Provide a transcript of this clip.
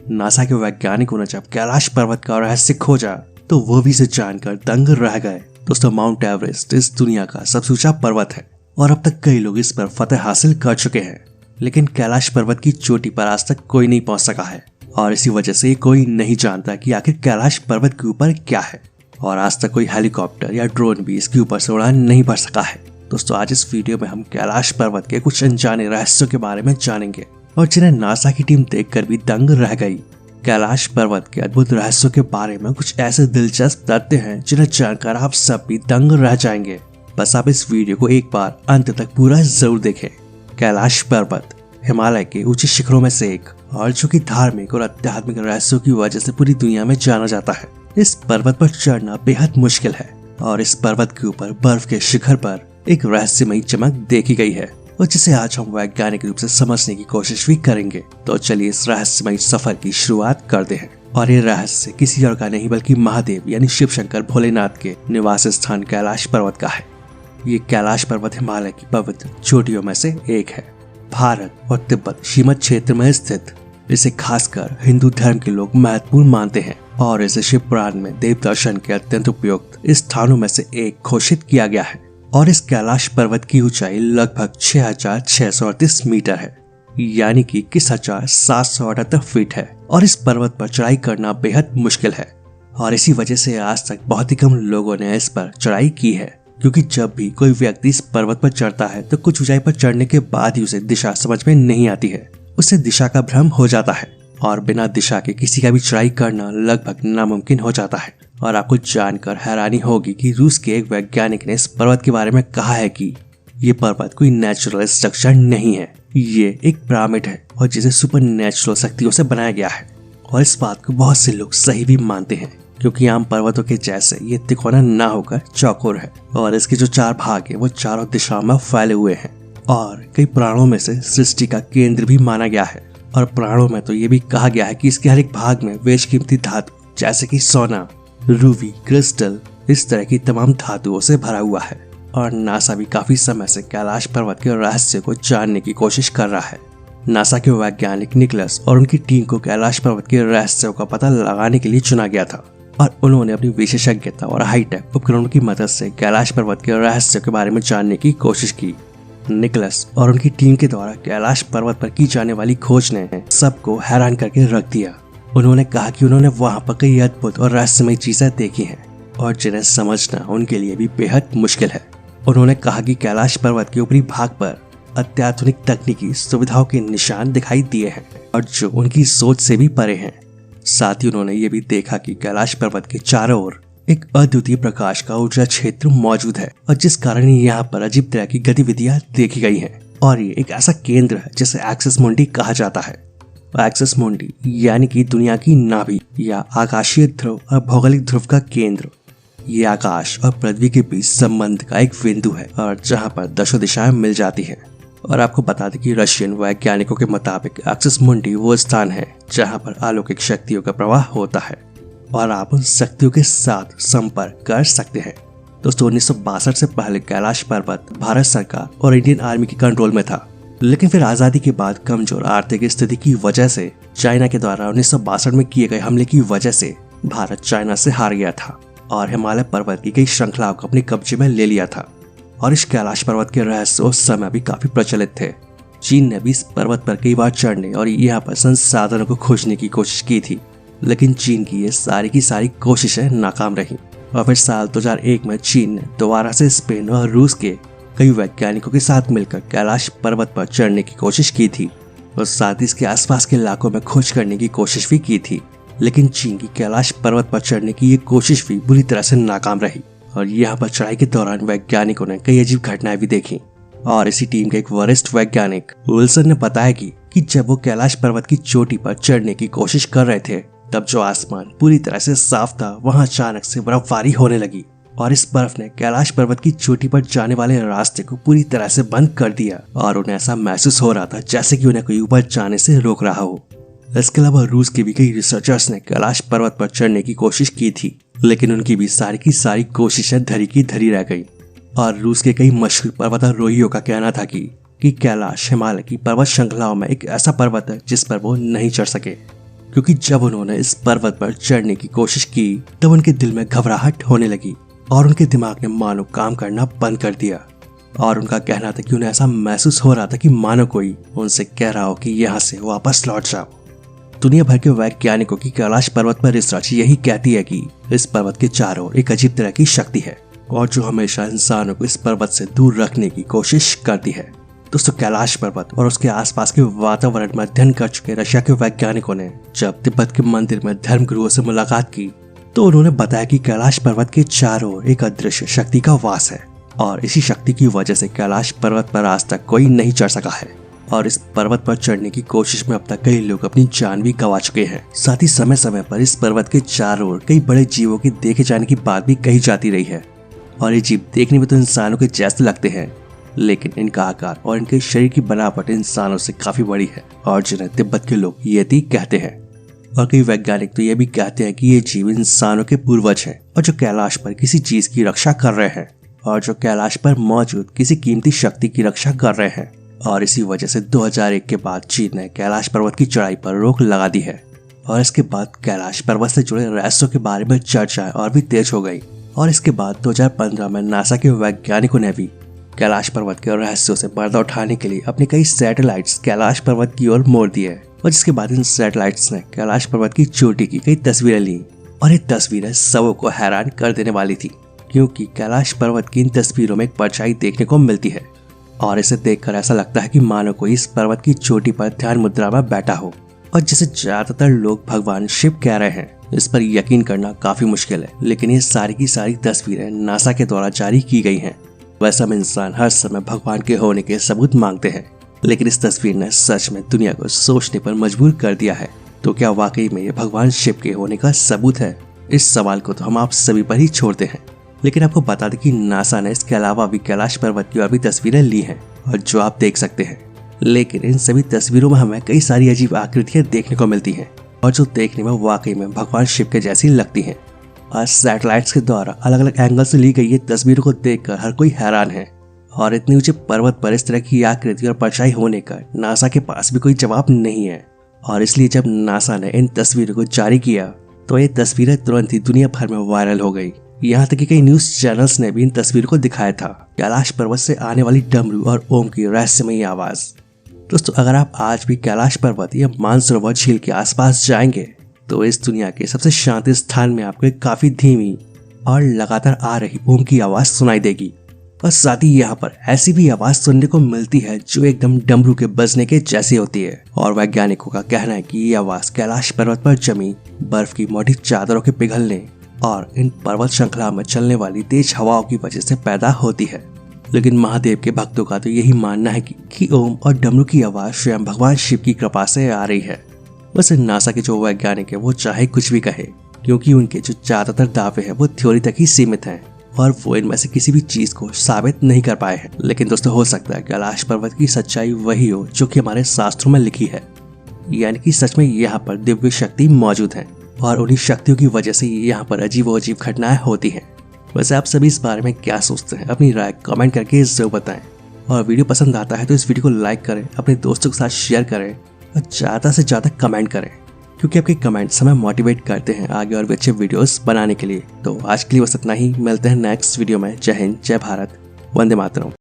NASA के वैज्ञानिकों ने जब कैलाश पर्वत का रहस्य खोजा तो वो भी इसे जानकर दंग रह गए। दोस्तों, माउंट एवरेस्ट इस दुनिया का सबसे ऊंचा पर्वत है और अब तक कई लोग इस पर फतह हासिल कर चुके हैं, लेकिन कैलाश पर्वत की चोटी पर आज तक कोई नहीं पहुंच सका है और इसी वजह से कोई नहीं जानता कि आखिर कैलाश पर्वत के ऊपर क्या है और आज तक कोई हेलीकॉप्टर या ड्रोन भी इसके ऊपर से उड़ान नहीं भर सका है। दोस्तों, आज इस वीडियो में हम कैलाश पर्वत के कुछ अनजाने रहस्यों के बारे में जानेंगे और जिन्हें नासा की टीम देखकर भी दंग रह गई। कैलाश पर्वत के अद्भुत रहस्यों के बारे में कुछ ऐसे दिलचस्प तथ्य हैं जिन्हें जानकर आप सब भी दंग रह जाएंगे। बस आप इस वीडियो को एक बार अंत तक पूरा जरूर देखें। कैलाश पर्वत हिमालय के ऊंचे शिखरों में से एक और जो कि धार्मिक और आध्यात्मिक रहस्यों की वजह से पूरी दुनिया में जाना जाता है। इस पर्वत पर चढ़ना बेहद मुश्किल है और इस पर्वत के ऊपर बर्फ के शिखर पर एक रहस्यमयी चमक देखी गई है और जिसे आज हम वैज्ञानिक रूप से समझने की कोशिश भी करेंगे। तो चलिए इस रहस्यमयी सफर की शुरुआत करते हैं। और ये रहस्य किसी और का नहीं बल्कि महादेव यानी शिव शंकर भोलेनाथ के निवास स्थान कैलाश पर्वत का है। ये कैलाश पर्वत हिमालय की पवित्र चोटियों में से एक है। भारत और तिब्बत सीमा क्षेत्र में स्थित इसे खासकर हिंदू धर्म के लोग महत्वपूर्ण मानते हैं और इसे शिव पुराण में देव दर्शन के अत्यंत उपयुक्त स्थानों में से एक घोषित किया गया है। और इस कैलाश पर्वत की ऊंचाई लगभग 6,638 मीटर है, यानी कि 21,778 फीट है और इस पर्वत पर चढ़ाई करना बेहद मुश्किल है और इसी वजह से आज तक बहुत ही कम लोगों ने इस पर चढ़ाई की है, क्योंकि जब भी कोई व्यक्ति इस पर्वत पर चढ़ता है तो कुछ ऊंचाई पर चढ़ने के बाद ही उसे दिशा समझ में नहीं आती है, उसे दिशा का भ्रम हो जाता है और बिना दिशा के किसी का भी चढ़ाई करना लगभग नामुमकिन हो जाता है। और आपको जानकर हैरानी होगी कि रूस के एक वैज्ञानिक ने इस पर्वत के बारे में कहा है कि ये पर्वत कोई नेचुरल स्ट्रक्चर नहीं है, ये एक पिरामिड है और जिसे सुपर नेचुरल शक्तियों से बनाया गया है। और इस बात को बहुत से लोग सही भी मानते हैं, क्योंकि आम पर्वतों के जैसे ये तिकोना ना होकर चौकोर है और इसके जो 4 भाग है वो चारों दिशाओं में फैले हुए हैं और कई पुराणों में से सृष्टि का केंद्र भी माना गया है। और पुराणों में तो ये भी कहा गया है कि इसके हर एक भाग में बेशकीमती धातु जैसे कि सोना, रूबी, क्रिस्टल, इस तरह की तमाम धातुओं से भरा हुआ है। और नासा भी काफी समय से कैलाश पर्वत के रहस्य को जानने की कोशिश कर रहा है। नासा के वैज्ञानिक निकोलस और उनकी टीम को कैलाश पर्वत के रहस्यों का पता लगाने के लिए चुना गया था और उन्होंने अपनी विशेषज्ञता और हाईटेक उपकरणों की मदद से कैलाश पर्वत के रहस्यों के बारे में जानने की कोशिश की। निकोलस और उनकी टीम के द्वारा कैलाश पर्वत पर की जाने वाली खोज ने सबको हैरान करके रख दिया। उन्होंने कहा कि उन्होंने वहां पर कई अद्भुत और रहस्यमय चीजें देखी हैं और जिन्हें समझना उनके लिए भी बेहद मुश्किल है। उन्होंने कहा कि कैलाश पर्वत के ऊपरी भाग पर अत्याधुनिक तकनीकी सुविधाओं के निशान दिखाई दिए हैं और जो उनकी सोच से भी परे हैं। साथ ही उन्होंने ये भी देखा कि कैलाश पर्वत के चारों ओर एक अद्वितीय प्रकाश का ऊर्जा क्षेत्र मौजूद है और जिस कारण यहाँ पर अजीब तरह की गतिविधियां देखी गई हैं। और ये एक ऐसा केंद्र है जिसे एक्सिस मुंडी कहा जाता है। एक्सिस मुंडी यानी कि दुनिया की नाभि या आकाशीय ध्रुव और भौगोलिक ध्रुव का केंद्र। ये आकाश और पृथ्वी के बीच संबंध का एक बिंदु है और जहाँ पर दशों दिशाएं मिल जाती हैं। और आपको बता दें कि रशियन वैज्ञानिकों के मुताबिक एक्सिस मुंडी वो स्थान है जहाँ पर अलौकिक शक्तियों का प्रवाह होता है और आप उन शक्तियों के साथ संपर्क कर सकते हैं। दोस्तों, 1962 से पहले कैलाश पर्वत भारत सरकार और इंडियन आर्मी के कंट्रोल में था, लेकिन फिर आजादी के बाद कमजोर आर्थिक स्थिति की वजह से चाइना के द्वारा 1962 में किए गए हमले की वजह से भारत चाइना से हार गया था और हिमालय पर्वत की कई श्रृंखलाओं को अपने कब्जे में ले लिया था। और इस कैलाश पर्वत के रहस्य उस समय भी काफी प्रचलित थे। चीन ने भी इस पर्वत पर कई बार चढ़ने और यहाँ पर संसाधनों को खोजने की कोशिश की थी, लेकिन चीन की ये सारी की सारी कोशिशें नाकाम रहीं। और फिर साल 2001 में चीन ने दोबारा से स्पेन और रूस के कई वैज्ञानिकों के साथ मिलकर कैलाश पर्वत पर चढ़ने की कोशिश की थी और साथ ही इसके आसपास के इलाकों में खोज करने की कोशिश भी की थी, लेकिन चीन की कैलाश पर्वत पर चढ़ने की ये कोशिश भी बुरी तरह से नाकाम रही। और यहाँ पर चढ़ाई के दौरान वैज्ञानिकों ने कई अजीब घटनाएं भी देखी। और इसी टीम के एक वरिष्ठ वैज्ञानिक विल्सन ने बताया कि जब वो कैलाश पर्वत की चोटी पर चढ़ने की कोशिश कर रहे थे तब जो आसमान पूरी तरह से साफ था वहां अचानक से बर्फबारी होने लगी और इस बर्फ ने कैलाश पर्वत की चोटी पर जाने वाले रास्ते को पूरी तरह से बंद कर दिया और उन्हें ऐसा महसूस हो रहा था जैसे कि उन्हें कोई ऊपर जाने से रोक रहा हो। इसके अलावा रूस के भी कई रिसर्चर्स ने कैलाश पर्वत पर चढ़ने की कोशिश की थी, लेकिन उनकी भी सारी की सारी कोशिशें धरी की धरी रह गई। और रूस के कई मशहूर पर्वतारोहियों का कहना था कि कैलाश हिमालय की पर्वत श्रृंखलाओं में एक ऐसा पर्वत है जिस पर वो नहीं चढ़ सके। क्योंकि जब उन्होंने इस पर्वत पर चढ़ने की कोशिश की तब उनके दिल में घबराहट होने लगी और उनके दिमाग ने मानो काम करना बंद कर दिया। और उनका कहना था कि उन्हें ऐसा महसूस हो रहा था कि मानो कोई उनसे कह रहा हो कि यहाँ से वापस लौट जाओ। दुनिया भर के वैज्ञानिकों की कैलाश पर्वत पर रिसर्च यही कहती है कि इस पर्वत के चारों ओर एक अजीब तरह की शक्ति है और जो हमेशा इंसानों को इस पर्वत से दूर रखने की कोशिश करती है। दोस्तों, कैलाश पर्वत और उसके आसपास के वातावरण में अध्ययन कर चुके रशिया के वैज्ञानिकों ने जब तिब्बत के मंदिर में धर्मगुरुओं से मुलाकात की तो उन्होंने बताया कि कैलाश पर्वत के चारों ओर एक अदृश्य शक्ति का वास है और इसी शक्ति की वजह से कैलाश पर्वत पर आज तक कोई नहीं चढ़ सका है और इस पर्वत पर चढ़ने की कोशिश में अब तक कई लोग अपनी जान भी गंवा चुके हैं। साथ ही समय समय पर इस पर्वत के चारों ओर कई बड़े जीवों के देखे जाने की बात भी कही जाती रही है और ये जीव देखने में तो इंसानों के जैसे लगते हैं, लेकिन इनका आकार और इनके शरीर की बनावट इंसानों से काफी बड़ी है और जिन्हें तिब्बत के लोग येती कहते हैं। और कई वैज्ञानिक तो ये भी कहते हैं कि ये जीव इंसानों के पूर्वज हैं और जो कैलाश पर किसी चीज की रक्षा कर रहे हैं और जो कैलाश पर मौजूद किसी कीमती शक्ति की रक्षा कर रहे हैं। और इसी वजह से 2001 के बाद चीन ने कैलाश पर्वत की चढ़ाई पर रोक लगा दी है और इसके बाद कैलाश पर्वत से जुड़े रहस्यों के बारे में चर्चा और भी तेज हो गई। और इसके बाद 2015 में नासा के वैज्ञानिकों ने भी कैलाश पर्वत के रहस्यों से पर्दा उठाने के लिए अपने कई सैटेलाइट्स कैलाश पर्वत की ओर मोड़ दिए और जिसके बाद इन सैटेलाइट्स ने कैलाश पर्वत की चोटी की कई तस्वीरें ली और ये तस्वीरें सबों को हैरान कर देने वाली थी, क्योंकि कैलाश पर्वत की इन तस्वीरों में एक परछाई देखने को मिलती है और इसे देखकर ऐसा लगता है कि मानो कोई इस पर्वत की चोटी पर ध्यान मुद्रा में बैठा हो और जिसे ज्यादातर लोग भगवान शिव कह रहे हैं। इस पर यकीन करना काफी मुश्किल है, लेकिन ये सारी की सारी तस्वीरें नासा के द्वारा जारी की गई हैं। वैसे हम इंसान हर समय भगवान के होने के सबूत मांगते हैं, लेकिन इस तस्वीर ने सच में दुनिया को सोचने पर मजबूर कर दिया है। तो क्या वाकई में ये भगवान शिव के होने का सबूत है? इस सवाल को तो हम आप सभी पर ही छोड़ते हैं, लेकिन आपको बता दें कि नासा ने इसके अलावा भी कैलाश पर्वत की और भी तस्वीरें ली हैं और जो आप देख सकते हैं। लेकिन इन सभी तस्वीरों में हमें कई सारी अजीब आकृतियां देखने को मिलती हैं और जो देखने में वाकई में भगवान शिव के जैसी लगती हैं। और सैटेलाइट्स के द्वारा अलग अलग एंगल से ली गई ये तस्वीरों को देखकर हर कोई हैरान है और इतनी ऊंचे पर्वत पर इस तरह की आकृति और परछाई होने का नासा के पास भी कोई जवाब नहीं है। और इसलिए जब नासा ने इन तस्वीरों को जारी किया तो ये तस्वीरें तुरंत ही दुनिया भर में वायरल हो गई। यहाँ तक कि कई न्यूज चैनल्स ने भी इन तस्वीरों को दिखाया था। कैलाश पर्वत से आने वाली डमरू और ओम की रहस्यमयी आवाज। दोस्तों, अगर आप आज भी कैलाश पर्वत या मानसरोवर झील के आसपास जाएंगे तो इस दुनिया के सबसे शांत स्थान में आपको एक काफी धीमी और लगातार आ रही ओम की आवाज सुनाई देगी। और साथ ही यहाँ पर ऐसी भी आवाज सुनने को मिलती है जो एकदम डमरू के बजने के जैसी होती है। और वैज्ञानिकों का कहना है कि ये आवाज कैलाश पर्वत पर जमी बर्फ की मोटी चादरों के पिघलने और इन पर्वत श्रृंखला में चलने वाली तेज हवाओं की वजह से पैदा होती है। लेकिन महादेव के भक्तों का तो यही मानना है कि ओम और डमरू की आवाज स्वयं भगवान शिव की कृपा से आ रही है। वैसे नासा के जो वैज्ञानिक है वो चाहे कुछ भी कहे, क्योंकि उनके जो ज्यादातर दावे हैं वो थ्योरी तक ही सीमित हैं और वो इनमें से किसी भी चीज को साबित नहीं कर पाए हैं। लेकिन दोस्तों, हो सकता है कैलाश पर्वत की सच्चाई वही हो जो कि हमारे शास्त्रों में लिखी है, यानी कि सच में यहाँ पर दिव्य शक्ति मौजूद है और उन्हीं शक्तियों की वजह से यहाँ पर अजीब घटनाएं होती हैं। वैसे आप सभी इस बारे में क्या सोचते हैं? अपनी राय कमेंट करके जरूर बताएं और वीडियो पसंद आता है तो इस वीडियो को लाइक करें, अपने दोस्तों के साथ शेयर करें और ज़्यादा से ज़्यादा कमेंट करें, क्योंकि आपके कमेंट्स हमें मोटिवेट करते हैं आगे और भी अच्छे वीडियोस बनाने के लिए। तो आज के लिए बस इतना ही, मिलते हैं नेक्स्ट वीडियो में। जय हिंद, जय भारत, वंदे मातरम।